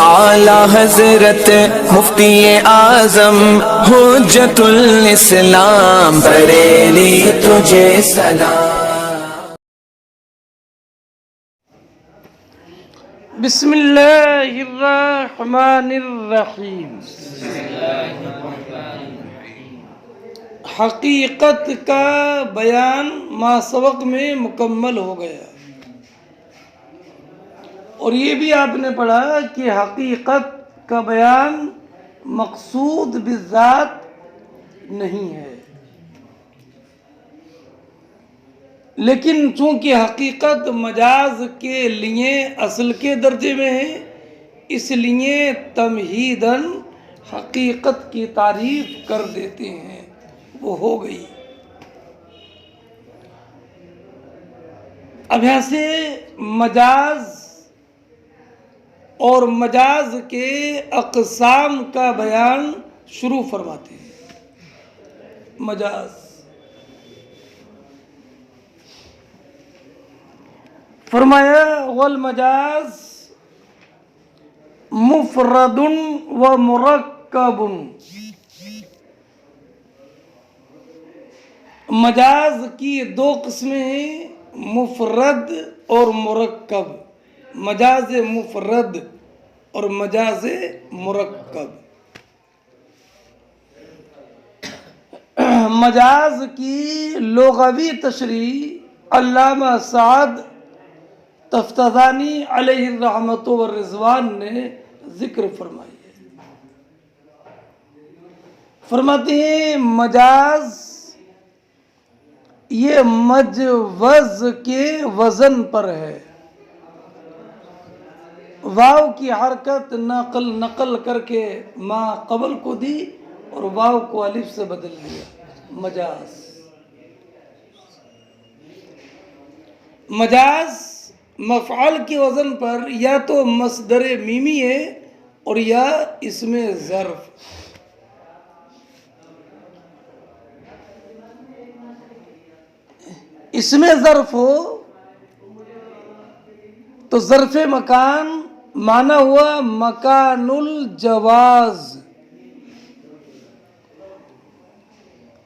आला हजरत मुफ्ती आजम हुज्जतुल इस्लाम बरेली तुझे सलाम। बिस्मिल्लाहिर्रहमानिर्रहीम। हकीकत का बयान मासबक में मुकम्मल हो गया और ये भी आपने पढ़ा कि हकीकत का बयान मकसूद बिज़ात नहीं है, लेकिन चूंकि हकीकत मजाज के लिए असल के दर्जे में है, इसलिए तमहीदन हकीकत की तारीफ कर देते हैं। वो हो गई। अब यहाँ से मजाज और मजाज के अक़साम का बयान शुरू फरमाते हैं। मजाज फरमाया वल मजाज मुफरदुन व मुरक्कबुन। मजाज की दो किस्में हैं, मुफरद और मुरक्कब। मजाज मुफरद और मजाज मुरक्कब। मजाज की लुग़वी तशरीह अल्लामा साद तफ्ताज़ानी अलैहि रहमत व रिज़वान ने जिक्र फरमाई है। फरमाते हैं मजाज ये मजवज के वजन पर है। वाव की हरकत नकल करके माँ कबल को दी और वाव को अलिफ से बदल दिया। मजाज मजाज मफ़अल के वजन पर या तो मसदर मीमी है और या इसमें ज़र्फ। इसमें ज़र्फ हो तो ज़र्फ़ मकान माना हुआ मकानुल जवाज,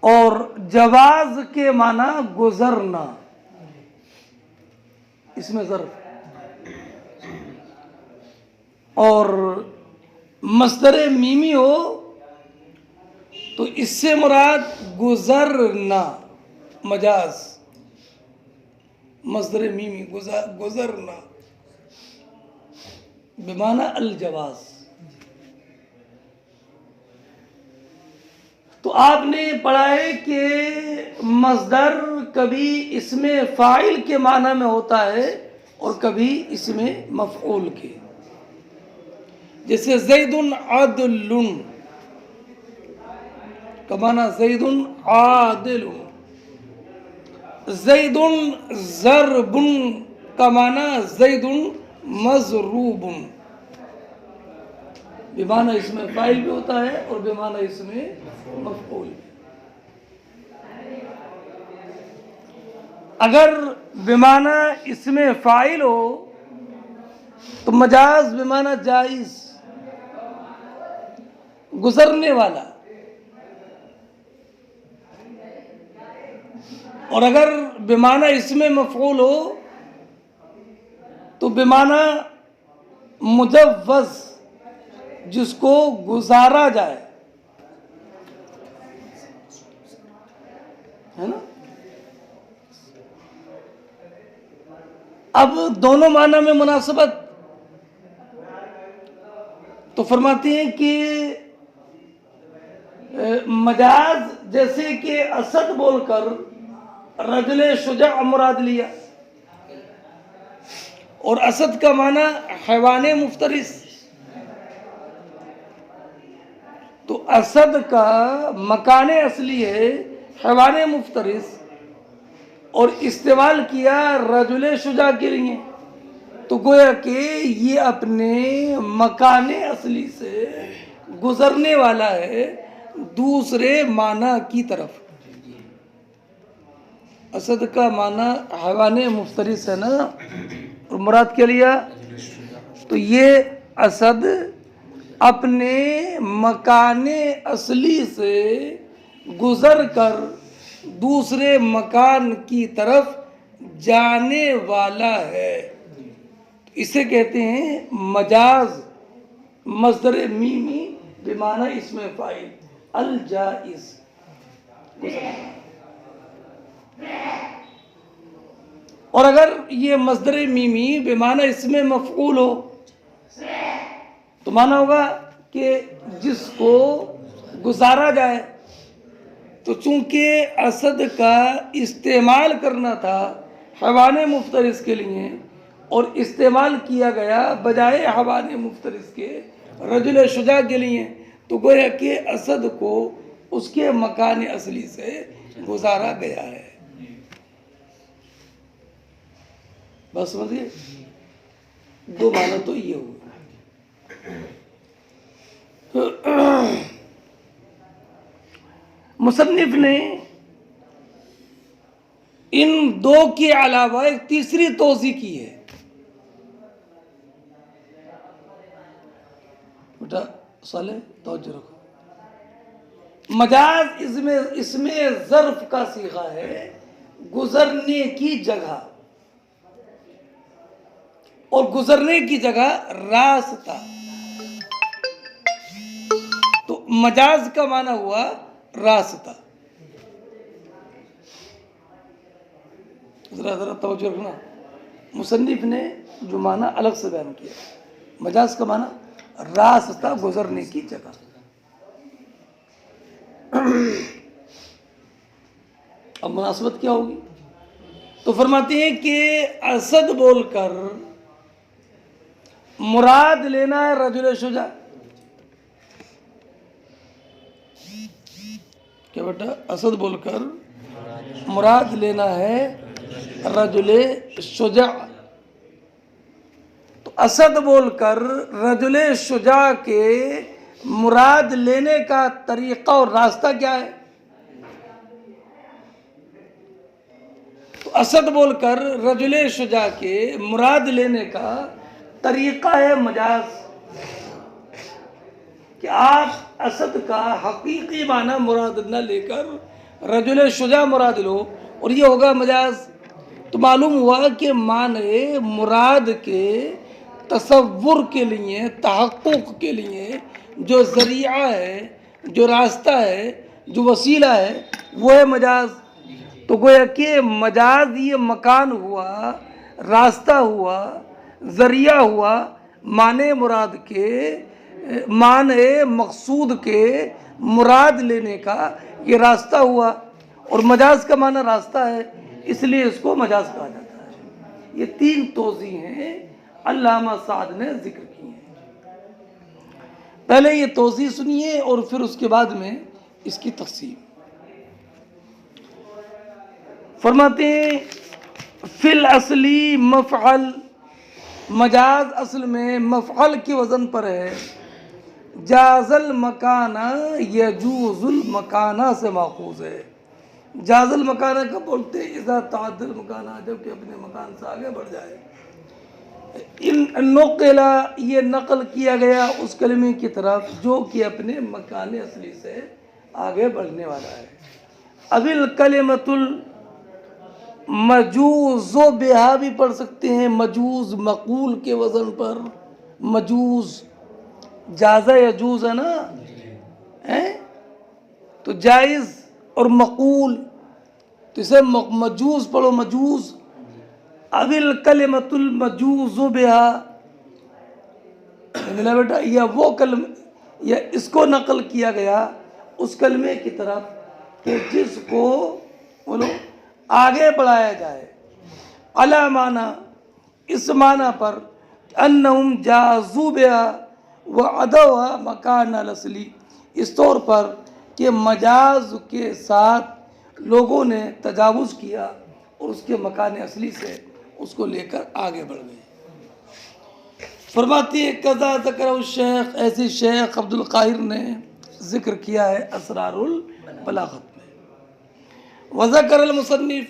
और जवाज के माना गुजरना। इसमें ज़र्फ। और मस्दर मीमी हो तो इससे मुराद गुजरना। मजाज मस्दर मीमी गुजरना बेमाना अल जवाज। तो आपने पढ़ा है कि मस्दर कभी इसमें फ़ाइल के माना में होता है और कभी इसमें मफ़ऊल के। जैसे ज़ैदुन आदिलुन का माना ज़ैदुन आदिलुन। ज़ैदुन ज़रबुन का माना ज़ैदुन मज़रूबुन। बेमाना इसमें फ़ाइल भी होता है और बेमाना इसमें मफ़ऊल भी। अगर बेमाना इसमें फ़ाइल हो तो मजाज बेमाना जायज़, गुजरने वाला। और अगर बेमाना इसमें मफ़ऊल हो तो बेमाना मुजव्वज़, जिसको गुजारा जाए, है ना। अब दोनों माना में मुनासबत तो फरमाते हैं कि मजाज जैसे कि असद बोलकर रजुल शुजा मुराद लिया, और असद का माना हैवाने मुफ्तरिस। तो असद का मकाने असली है हैवाने मुफ्तरिस, और इस्तेमाल किया रजुल शुजा के लिए। तो गोया कि ये अपने मकाने असली से गुजरने वाला है दूसरे माना की तरफ। असद का माना हैवाने मुफ्तरिस है ना, और मुराद क्या लिया? तो ये असद अपने मकाने असली से गुजर कर दूसरे मकान की तरफ जाने वाला है। इसे कहते हैं मजाज। मस्दर मीमी बेमाना इसमें फाइल अल जाइज। और अगर ये मस्दर मीमी बेमाना इसमें मफऊल हो तो माना होगा कि जिसको गुजारा जाए। तो चूंकि असद का इस्तेमाल करना था हवाने मुफ्तरिस के लिए और इस्तेमाल किया गया बजाय हवाने मुफ्तरिस के रजुल शुजा के लिए, तो गोया कि असद को उसके मकान असली से गुजारा गया है। बस समझिए, दो माना तो ये हुआ। मुसन्निफ ने इन दो के अलावा एक तीसरी तोज़ी की है। बेटा साले तवज्जो रखो। मजाज इसमें ज़र्फ का सीगा है, गुजरने की जगह, और गुजरने की जगह रास्ता। तो मजाज का माना हुआ रास्ता। जरा जरा तवज्जो रखना, मुसन्निफ ने जो माना अलग से बयान किया। मजाज का माना रास्ता, गुजरने की जगह। अब मुनासबत क्या होगी? तो फरमाते हैं कि असद बोलकर मुराद लेना है रजुल शुजा। क्या बेटा? असद बोलकर मुराद लेना है रजुले शुजा। तो असद बोलकर रजुले शुजा के मुराद लेने का तरीका और रास्ता क्या है? तो असद बोलकर रजुले शुजा के मुराद लेने का तरीका है मजाज। कि आप असद का हकीकी माना मुराद न लेकर रजुल शुजा मुराद लो, और ये होगा मजाज। तो मालूम हुआ कि माने मुराद के तसव्वुर के लिए, तहक़्क़ुक़ के लिए जो ज़रिया है, जो रास्ता है, जो वसीला है, वो है मजाज। तो गोया कि मजाज ये मकान हुआ, रास्ता हुआ, ज़रिया हुआ, माने मुराद के, माने मकसूद के मुराद लेने का ये रास्ता हुआ। और मजाज का माना रास्ता है, इसलिए इसको मजाज कहा जाता है। ये तीन तोज़ी हैं अल्लामा साद ने जिक्र की हैं। पहले ये तोज़ी सुनिए और फिर उसके बाद में इसकी तक़सीम। फरमाते हैं फिल असली मफ़अल, मजाज असल में मफ़अल के वज़न पर है। जाज़ल मकाना यजूज़ुल मकाना से माखूज़ है। जाज़ल मकाना का बोलते हैं इज़ा ताअद्दल मकाना, जबकि अपने मकान से आगे बढ़ जाए। इन नक़ला, ये नक़ल किया गया उस कलमे की तरफ जो कि अपने मकान असली से आगे बढ़ने वाला है। अबिल कलिमतुल मजूज़ो बिहा भी पढ़ सकते हैं, मजूज़ मक़ूल के वज़न पर। मजूज़ जाज़ा यजूज़ है ना, हैं? तो जायज़ और मक़ूल, तो इसे मजूज़ पढ़ो, मजूज़। अबिल कलिमतुल मजूज़ो बिहा, मिला बेटा? या वो कलम, या इसको नकल किया गया उस कलमे की तरफ कि जिसको बोलो आगे बढ़ाया जाए। अला माना, इस माना पर, अन्नहुम जाज़ू बिहा व अदवा मकान असली, इस तौर पर कि मजाज के साथ लोगों ने तजावुज़ किया और उसके मकान असली से उसको लेकर आगे बढ़ गए। फरमाती है कज़ा ज़करा शेख, ऐसी शेख अब्दुल काहिर ने ज़िक्र किया है असरारुल बलागत में। वज़करल मुसन्निफ,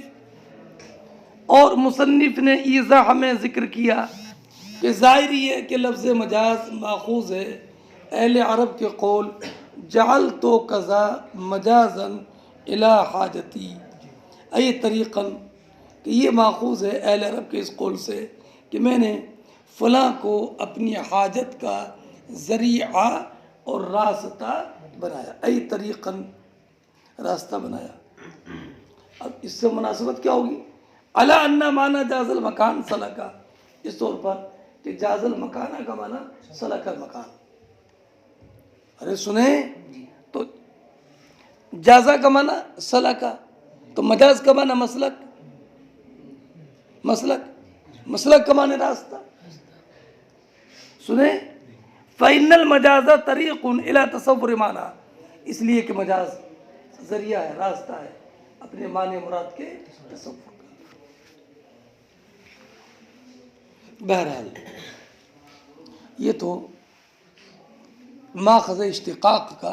और मुसन्निफ ने ईज़ाह में ज़िक्र किया कि ज़ाहिर है कि लफ्ज़ मजाज माखूज़ है अहले अरब के कौल जाल तो कज़ा मजाजन इला हाजती अय तरीक़न, कि ये माखूज़ है अहले अरब के इस कौल से कि मैंने फ़लाँ को अपनी हाजत का ज़रिया और रास्ता बनाया, अय तरीक़न रास्ता बनाया। अब इससे मुनासिबत क्या होगी? अला अन्ना माना जाजल मकान सलका, इस तौर पर कि जाजल मकाना का माना सलकल मकान। अरे सुने तो जाजा का माना सलका, तो मजाज का माना मसलक, मसलक का माने रास्ता। सुने फ़इन्नल मजाजा तरीक़ुन इला तसव्वुर माना, इसलिए कि मजाज जरिया है, रास्ता है अपने माने मुराद के तसव्वुर का। बहरहाल ये तो माख़ज़ इश्तिक़ाक़ का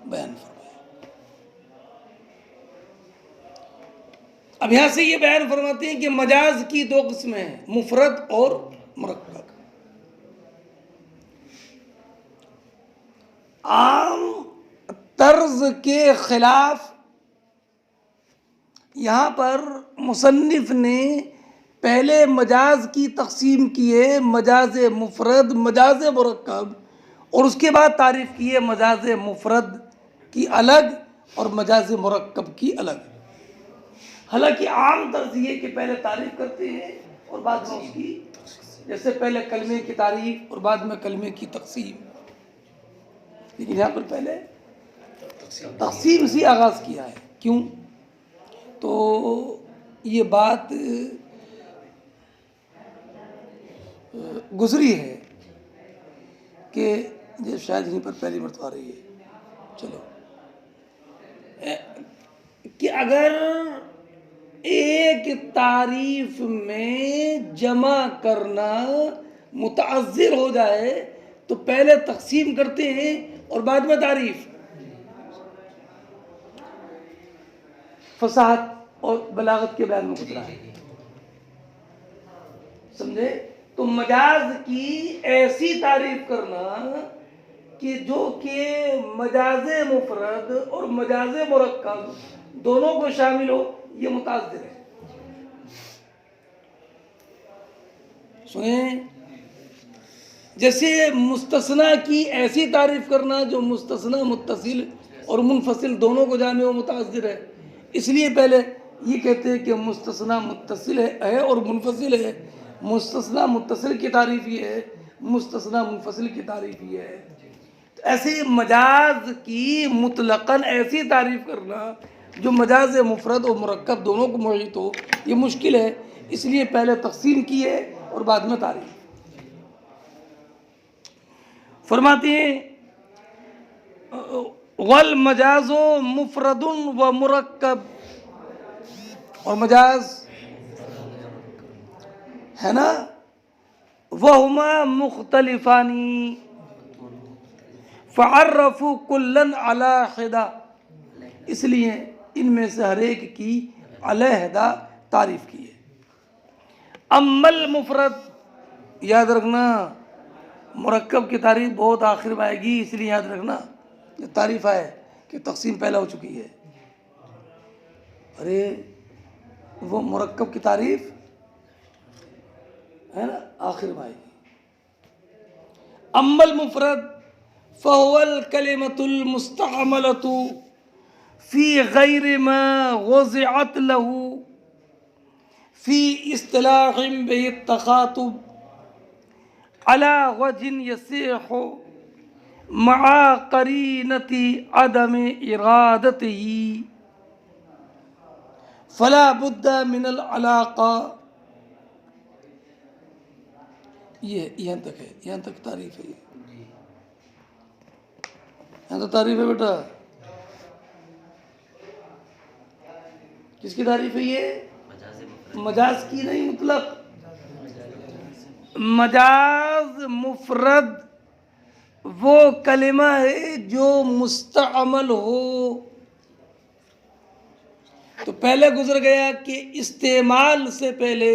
बयान फरमाया। अब यहाँ से ये बयान फरमाते हैं कि मजाज की दो किस्में हैं, मुफरद और मुरक्कब। आम तर्ज के खिलाफ यहाँ पर मुसन्निफ ने पहले मजाज की तकसीम की है, मजाज मुफरद, मजाज मुरक्कब, और उसके बाद तारीफ़ की है मजाज मुफरद की अलग और मजाज मुरक्कब की अलग। हालांकि आम तर्ज ये कि पहले तारीफ़ करते हैं और बाद में उसकी, जैसे पहले कलमे की तारीफ़ और बाद में कलमे की तकसीम, लेकिन यहाँ पर पहले तकसीम से आगाज़ किया है। क्यों? तो ये बात गुजरी है कि ये शायद यहीं पर पहली मरतबा रही है, चलो, कि अगर एक तारीफ में जमा करना मुतअज़्ज़िर हो जाए तो पहले तकसीम करते हैं और बाद में तारीफ। फसाहत और बलागत के बयान में गुजरा है, समझे? तो मजाज की ऐसी तारीफ करना कि जो कि मजाज मुफरद और मजाज मुरक्कब दोनों को शामिल हो, ये मुताज़्ज़िर है। सुने, जैसे मुस्तस्ना की ऐसी तारीफ करना जो मुस्तस्ना मुत्तसिल और मुनफसिल दोनों को जाने वो मुताज़्ज़िर है। इसलिए पहले ये कहते हैं कि मुस्तस्ना मुत्तसिल है और मुनफसिल है, मुस्तस्ना मुत्तसिल की तारीफ ये है, मुस्तस्ना मुनफसिल की तारीफ ये है। तो ऐसे मजाज की मुतलकन ऐसी तारीफ करना जो मजाज मुफरद और मुरक्कब दोनों को मुहित हो, ये मुश्किल है। इसलिए पहले तकसीम की है और बाद में तारीफ। फरमाते हैं वल मजाजो मुफरदुन व मुरक्कब, और मजाज है ना, वहुमा मुख्तलिफानी फ़अर्रफ़ू कुल्लन अला हिदा, इसलिए इनमें से हर एक की अलहदा तारीफ की है। अम्मल मुफरद, याद रखना मुरक्कब की तारीफ बहुत आखिर में आएगी, इसलिए याद रखना ये तारीफ है कि तकसीम पहले हो चुकी है। अरे वो मुरक्कब की तारीफ है ना आखिर में आएगी। अम्मल मुफरद फ़हुवल कलिमतुल मुस्तअमलतु फ़ी गैरि मा वज़िअत लहू फ़ी इस्तिलाहिम बिही तख़ातुब अला वजहिन यसीहु मआ क़रीनति अदम इरादतिही फला बुद्दा मिनल अलाक़ा। ये यहाँ तक है, यहाँ तक तारीफ है, यहाँ तो तारीफ है बेटा। किसकी तारीफ है ये? मजाज की नहीं, मुतलक मजाज मुफरद वो कलिमा है जो मुस्तअमल हो। तो पहले गुजर गया कि इस्तेमाल से पहले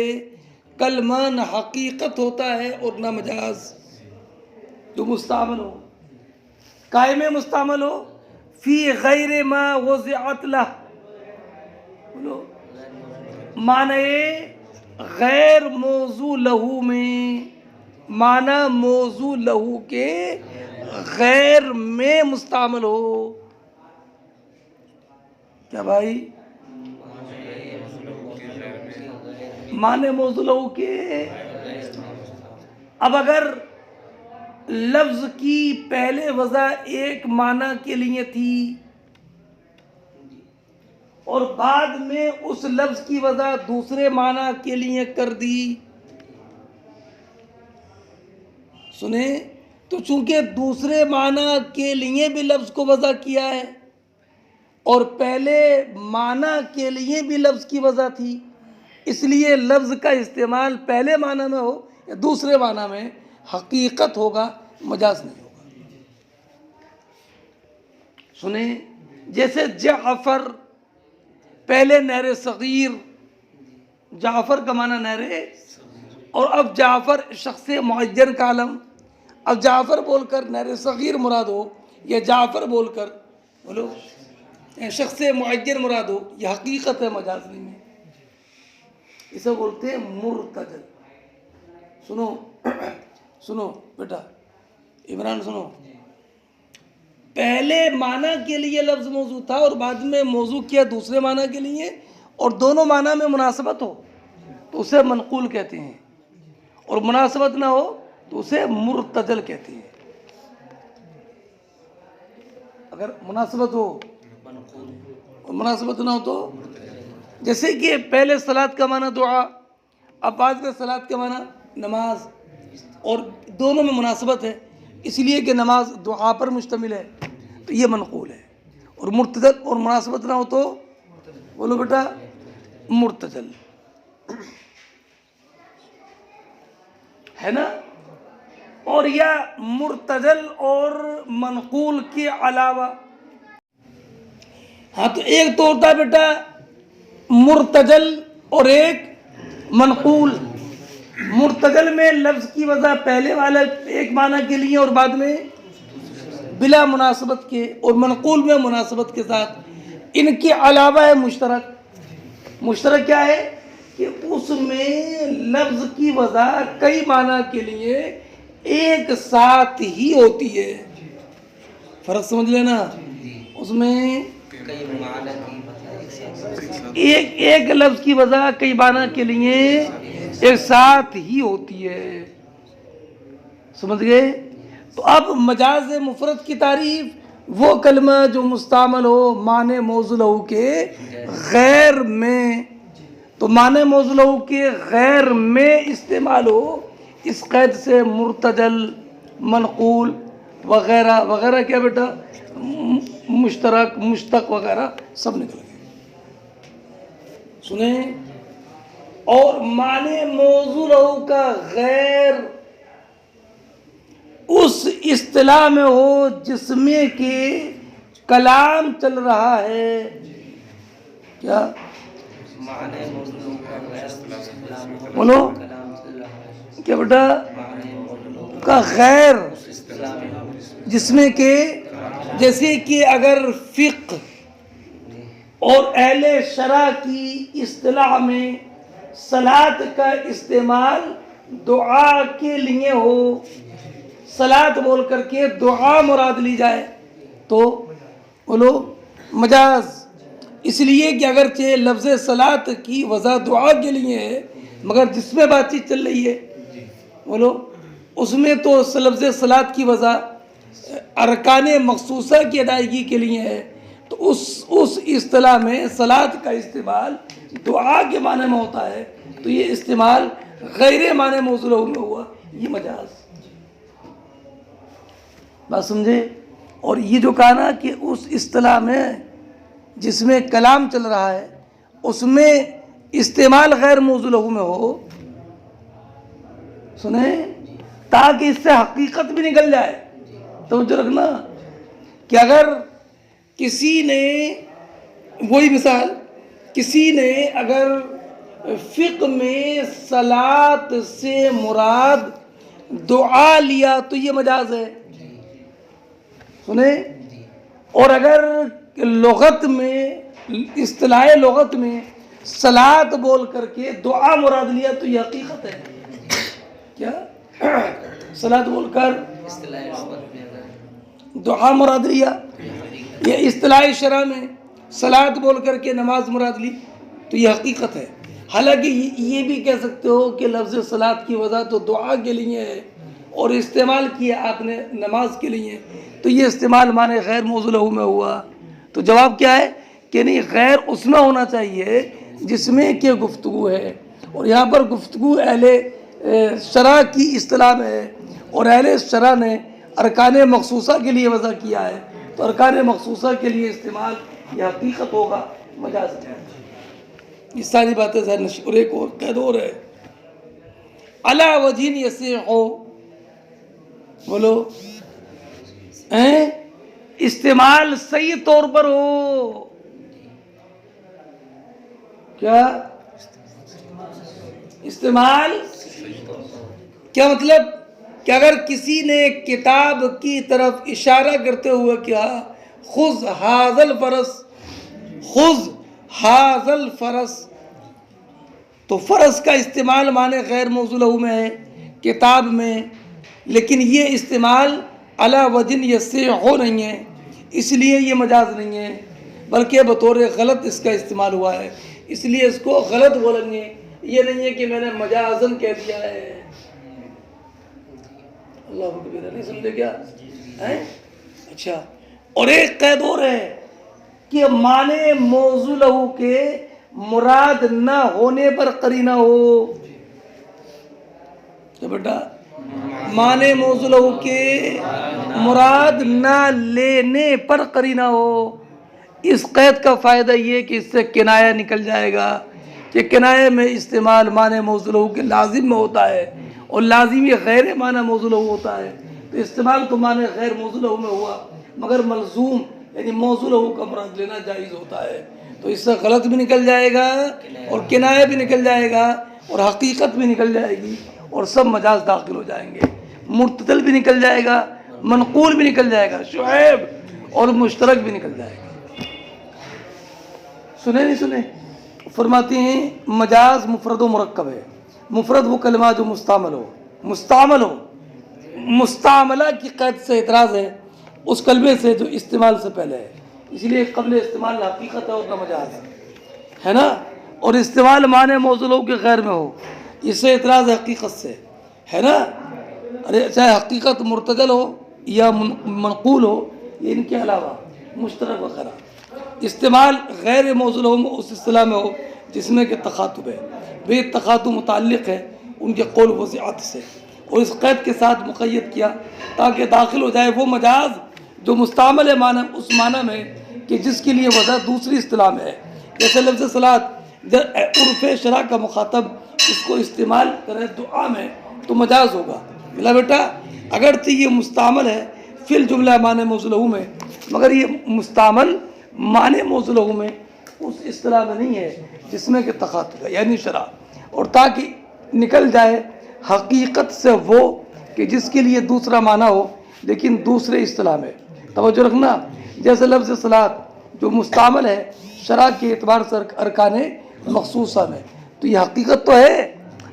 कलमा न हकीकत होता है और न मजाज जो मुस्तअमल हो। काय में मुस्तामल हो, फी गैर मा वज़िअत लह, बोलो माने गैर मौजू लहू में, माना मौजू लहू के गैर में मुस्तामल हो। क्या भाई, माने मौजू लहू के। अब अगर लफ्ज की पहले वजह एक माना के लिए थी और बाद में उस लफ्ज की वजह दूसरे माना के लिए कर दी, सुने, तो चूंकि दूसरे माना के लिए भी लफ्ज को वजह किया है और पहले माना के लिए भी लफ्ज की वजह थी, इसलिए लफ्ज का इस्तेमाल पहले माना में हो या दूसरे माना में हकीकत होगा, मजाज नहीं होगा। सुने, जैसे जाफर, पहले नहरे सगीर, जाफर का माना नहरे, और अब जाफर शख्स मुअज्जन का आलम। अब जाफर बोलकर नहरे सगीर मुराद हो या जाफर बोलकर बोलो शख्स मुअज्जन मुराद हो, यह हकीकत है, मजाज नहीं है। इसे बोलते हैं मुर्तजल। सुनो सुनो बेटा, इमरान सुनो, पहले माना के लिए लफ्ज मौजू था और बाद में मौजू किया दूसरे माना के लिए, और दोनों माना में मुनासबत हो तो उसे मनकूल कहते हैं, और मुनासबत ना हो तो उसे मुर्तजल कहते हैं। अगर मुनासबत हो और मुनासबत ना हो तो, जैसे कि पहले सलात का माना दुआ, अब बाद में सलात का माना नमाज, और दोनों में मुनासबत है इसलिए कि नमाज दुआ पर मुश्तमिल है, तो ये मनकूल है। और मुर्तजल और मुनासबत ना हो तो बोलो बेटा मुर्तजल, है ना। और यह मुर्तजल और मनकूल के अलावा, हाँ, तो एक तो होता है बेटा मुर्तजल और एक मनकूल। मुर्तजल में लफ्ज की वजह पहले वाले एक माना के लिए और बाद में बिला मुनासबत के, और मनकूल में मुनासबत के साथ। इनके अलावा है मुश्तरक। मुश्तरक क्या है कि उसमें लफ्ज की वजह कई माना के लिए एक साथ ही होती है। फर्क समझ लेना, उसमें एक लफ्ज की वजह कई माना के लिए एक साथ ही होती है, समझ गए। तो अब मजाज मुफरद की तारीफ, वो कलमा जो मुस्तामल हो माने मौजू लहू के गैर में, तो माने मौजू लहू के गैर में इस्तेमाल हो, इस कैद से मुर्तजल, मनकूल वगैरह वगैरह क्या बेटा, मुश्तरक, मुश्तक वगैरह सब निकल गए। सुने, और माने मौजू लहू का गैर उस इस्तिलाह में हो जिसमें कि कलाम चल रहा है। क्या बोलो, क्या बेटा, का गैर जिसमें कि, जैसे कि अगर फिक्र और अहले शरा की इस्तिलाह में सलात का इस्तेमाल दुआ के लिए हो, सलात बोल करके दुआ मुराद ली जाए, तो बोलो मजाज, इसलिए कि अगरचे लफ्ज़ सलात की वजह दुआ के लिए है, मगर जिसमें बातचीत चल रही है बोलो उसमें तो लफ्ज़ सलात की वजह अरकान मखसूसा की अदायगी के लिए है, तो उस इस्तिलाह में सलात का इस्तेमाल दुआ के माने में होता है, तो ये इस्तेमाल गैर माने मौजू लहू में हुआ, ये मजाज। बात समझे। और ये जो कहा ना कि उस इस्तिलाह में जिसमें कलाम चल रहा है उसमें इस्तेमाल गैर मौजू लहू में हो, सुने, ताकि इससे हकीकत भी निकल जाए। तो जो रखना कि अगर किसी ने, वही मिसाल, किसी ने अगर फ़िक़्ह में सलात से मुराद दुआ लिया तो ये मजाज है। सुने। और अगर लुगत में, इस्तिलाह लुगत में सलात बोल करके दुआ मुराद लिया तो ये हकीकत है क्या? सलात बोलकर दुआ मुराद लिया, ये इस्तिलाह शरा में सलात बोल करके नमाज मुराद ली तो ये हकीकत है। हालांकि ये भी कह सकते हो कि लफ्ज़ सलात की वजह तो दुआ के लिए है और इस्तेमाल किया आपने नमाज के लिए, तो ये इस्तेमाल माने गैर मौज़ूल लहू में हुआ। तो जवाब क्या है कि नहीं, गैर उसमें होना चाहिए जिसमें कि गुफ्तगू है। और यहाँ पर गुफ्तगू अहले शरा की इस्तिलाह में है और अहले शरा ने अरकान मखसूसा के लिए वज़ा किया है, तो अरकान मखसूसा के लिए इस्तेमाल यह हकीकत होगा, मजाज नहीं। ये सारी बातें ज़हन नशीं। और एक और कह दो है अला वजीन यसे हो, बोलो हैं, इस्तेमाल सही तौर पर हो। क्या इस्तेमाल, क्या मतलब कि अगर किसी ने किताब की तरफ इशारा करते हुए क्या, खुज हाजल फरस, खुज हाजल फरस, तो फ़रस का इस्तेमाल माने गैर मौज़ूल लहू में है किताब में, लेकिन ये इस्तेमाल अला वजन यस्से हो नहीं है, इसलिए ये मजाज नहीं है, बल्कि बतौर गलत इसका इस्तेमाल हुआ है, इसलिए इसको गलत बोलेंगे। ये नहीं है कि मैंने मजाजन कह दिया है। अल्लाह अकबर, नहीं समझे क्या है? अच्छा, और एक कैद और है कि माने मौज़ूल लहू के मुराद न होने पर करीना हो। क्या बेटा? माने मौज़ूल लहू के मुराद न लेने पर करीना हो। इस कैद का फ़ायदा ये कि इससे किनाया निकल जाएगा कि किनाये में इस्तेमाल माने मौज़ूल लहू के लाजिम में होता है और लाजिमी गैर माना मौज़ूल लहू होता है, तो इस्तेमाल तो माने गैर मौज़ूल लहू में हुआ, मगर मलजूम यानी मौज़ूल लहू का मुराद लेना जायज़ होता है, तो इससे गलत भी निकल जाएगा और किनाया भी निकल जाएगा और हकीकत भी निकल जाएगी और सब मजाज दाखिल हो जाएंगे, मुर्तदल भी निकल जाएगा, मनकूल भी निकल जाएगा, शुएब और मुश्तरक भी निकल जाएगा। सुने नहीं सुने? फरमाते हैं मजाज मुफरद व मुरक्कब है। मुफरद वो कलमा जो मुस्तामल हो, मुस्तामल हो, मुस्तामला की कैद से इतराज़ है उस कलमे से जो इस्तेमाल से पहले है, इसलिए कबल इस्तेमाल हकीकत है और न मजाज है ना। और इस्तेमाल माने मौज़ूल लहू के गैर में हो, इससे इतराज़ हकीकत से है ना। अरे चाहे हकीकत मुर्तजल हो या मनकूल हो, इनके अलावा मुश्तरक वगैरह इस्तेमाल गैर मौज़ूल लहू में उस इस्तिलाह में हो जिसमें कि तखातुब है, वे तखातुब मुताल्लिक़ है उनके कौल वज़िअत से, और इस क़ैद के साथ मुक़य्यद किया ताकि दाखिल हो जाए वो मजाज जो मुस्तामल है माना उस माना में कि जिसके लिए वजह दूसरी इस्तिलाह में है। जैसे लफ्ज़ सलात उर्फ़ शरा का मुखातब इसको इस्तेमाल करे दुआ में तो मजाज होगा। मिला बेटा? अगर तो ये मुस्तामल है फिल जुमला माने मौज़ूल लहू में, मगर ये मुस्तामल माने मौज़ूल लहू में उस इस्तिलाह में नहीं है जिसमें कि तखातुब है यानी शरा, और ताकि निकल जाए हकीकत से वो कि जिसके लिए दूसरा माना हो लेकिन दूसरे इस्तिलाह में। तवज्जो रखना, जैसे लफ्ज़ सलात जो मुस्तामल है शरा के एतबार से अरकाने मखसूसा में, तो ये हकीकत तो है,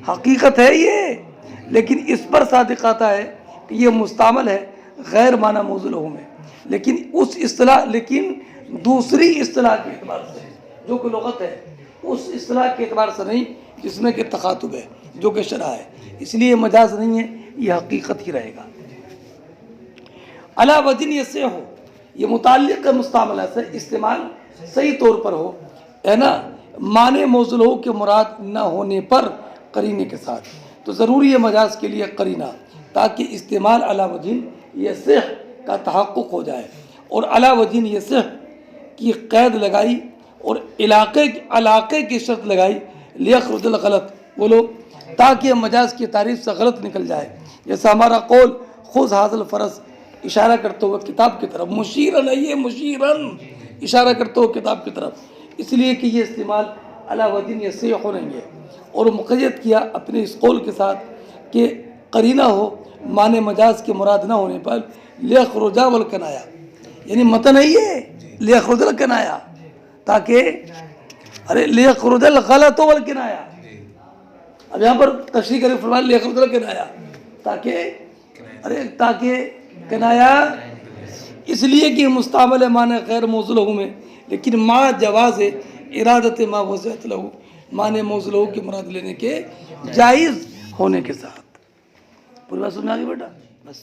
हकीकत है ये, लेकिन इस पर सादिक आता है कि ये मुस्तामल है गैर माना मौज़ूल लहू में, लेकिन उस इस्तिलाह, लेकिन दूसरी इस्तिलाह के एतबार से जो कि लुगत है उस इस्तिलाह के एतबार से नहीं जिसमें कि तखातुब है जो कि शरा है, इसलिए मजाज नहीं है, ये हकीकत ही रहेगा। अला वजन यस्से हो, ये मुताल्लिक़ मुस्तामला से इस्तेमाल सही तौर पर हो, है ना, माने मौज़ूल लहू के मुराद न होने पर करीने के साथ, तो ज़रूरी है मजाज के लिए करीना ताकि इस्तेमाल अला वजन यस्से का तहक़्क़ुक़ हो जाए। और अला वजन यस्से की क़ैद लगाई और इलाक़े की शर्त लगाई लियख़रुजल गलत, बोलो, ताकि मजाज की तारीफ़ से गलत निकल जाए। जैसा हमारा कौल खुज़ हाज़िल फ़रस, इशारा करते हुए किताब की तरफ, मुशीरन है ये, मुशीरन इशारा करते हुए किताब की तरफ, इसलिए कि ये इस्तेमाल अला वजन यस्से हो नहीं है। और मुक़य्यद किया अपने इस कौल के साथ कि करीना हो माने मजाज के मुराद ना होने पर लियख़रुजा वल कनाया, यानी मतन है ये लियखरुदल किनाया, ताकि अरे लियखरुदल गलत वल किनाया। अब यहाँ पर तशरीह करें फरमाया लियखरुदल किनाया, ताकि अरे ताकि किनाया इसलिए कि मुस्तामल माने गैर मौजूल में, लेकिन माँ जवाज़ इरादत माँ वज़अत लहू, माने मौजूल की मुराद लेने के जायज़ होने के साथ। पूरी बात समझ आ गई बेटा? बस।